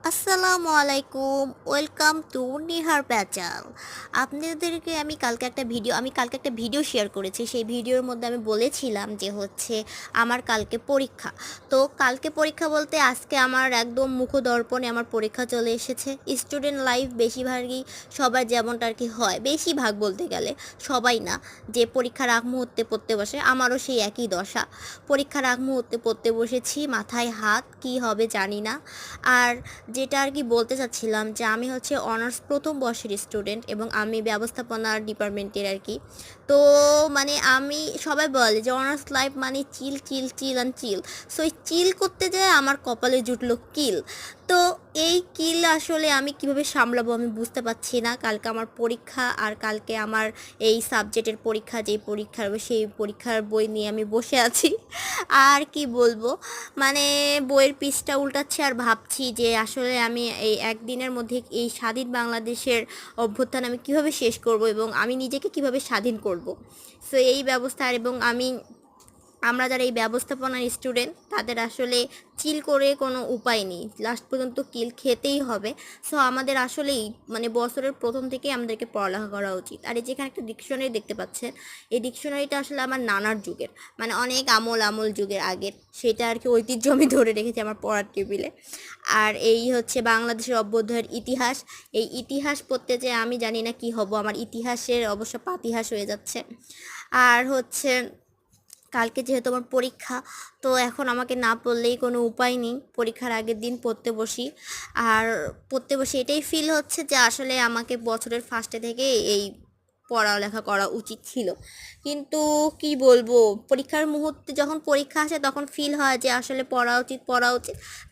আসসালামু আলাইকুম, welcome to Nihar প্যাচাল। আপনাদেরকে আমি কালকে একটা ভিডিও শেয়ার করেছি। সেই ভিডিওর মধ্যে আমি বলেছিলাম যে আমার কালকে পরীক্ষা। তো কালকে পরীক্ষা বলতে আজকে আমার একদম মুখদর্পণে আমার পরীক্ষা চলে এসেছে। স্টুডেন্ট লাইফ বেশিরভাগই সবার যেমনটা আর কি হয়, বেশিরভাগ বলতে গেলে সবাই না, যে পরীক্ষার আগ মুহূর্তে পড়তে বসে, আমারও সেই একই দশা। পরীক্ষার আগ মুহূর্তে পড়তে বসেছি, মাথায় হাত, কি হবে জানি না। আর যেটা আর কি বলতে চাচ্ছিলাম যে আমি অনার্স প্রথম বর্ষের স্টুডেন্ট এবং আমি ব্যবস্থাপনার ডিপার্টমেন্টের আর কি। তো আমি সবাই বলে যে অনার্স লাইফ মানে চিল চিল চিল অ্যান্ড চিল। সো এই চিল করতে যেয়ে আমার কপালে জুটলো কিল। তো এই কিল আসলে আমি কিভাবে সামলাবো আমি বুঝতে পারছি না। কালকে আমার পরীক্ষা, আর কালকে আমার এই সাবজেক্টের পরীক্ষা, যেই পরীক্ষা হবে সেই পরীক্ষার বই নিয়ে আমি বসে আছি। আর কি বলবো, মানে বইয়ের পৃষ্ঠা উল্টাচ্ছি আর ভাবছি যে আসলে আমি এই একদিনের মধ্যে এই স্বাধীন বাংলাদেশের অভ্যুত্থান আমি কিভাবে শেষ করব এবং আমি নিজেকে কিভাবে স্বাধীন করব। সো এই ব্যবস্থা এবং আমরা যারা এই ব্যবস্থাপনার স্টুডেন্ট তাদের আসলে চিল করে কোনো উপায় নেই, লাস্ট পর্যন্ত কিল খেতেই হবে। সো আমাদের আসলেই বছরের প্রথম থেকেই আমাদেরকে পড়ালেখা করা উচিত। আর এই যেখানে একটা ডিকশনারি দেখতে পাচ্ছেন, এই ডিকশনারিটা আসলে আমার নানার যুগের, অনেক আমল আমল যুগের আগের, সেটা আর কি ঐতিহ্য আমি ধরে রেখেছি আমার পড়ার টেবিলে। আর এই বাংলাদেশের অভ্যুদয়ের ইতিহাস। এই ইতিহাস পড়তে যে আমি জানি না কি হব, আমার ইতিহাসের অবশ্য পাতিহাস হয়ে যাচ্ছে। আর কালকে যেহেতু আমার পরীক্ষা, তো এখন আমাকে না পড়লেই কোনো উপায় নেই, পরীক্ষার আগের দিন পড়তে বসি। আর পড়তে বসে এটাই ফিল হচ্ছে যে আসলে আমাকে বছরের ফার্স্টে থেকে এই পড়ালেখা করা উচিত ছিল। কিন্তু কি বলবো, পরীক্ষার মুহূর্তে যখন পরীক্ষা আসে তখন ফিল হয় যে আসলে পড়া উচিত।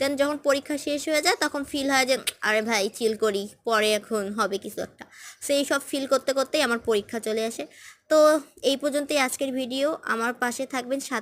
দেন যখন পরীক্ষা শেষ হয়ে যায় তখন ফিল হয় যে আরে ভাই চিল করি, পরে এখন হবে কিছু একটা। সেই সব ফিল করতে করতেই আমার পরীক্ষা চলে আসে। তো এই পর্যন্তই আজকের ভিডিও। আমার পাশে থাকবেন, সাথে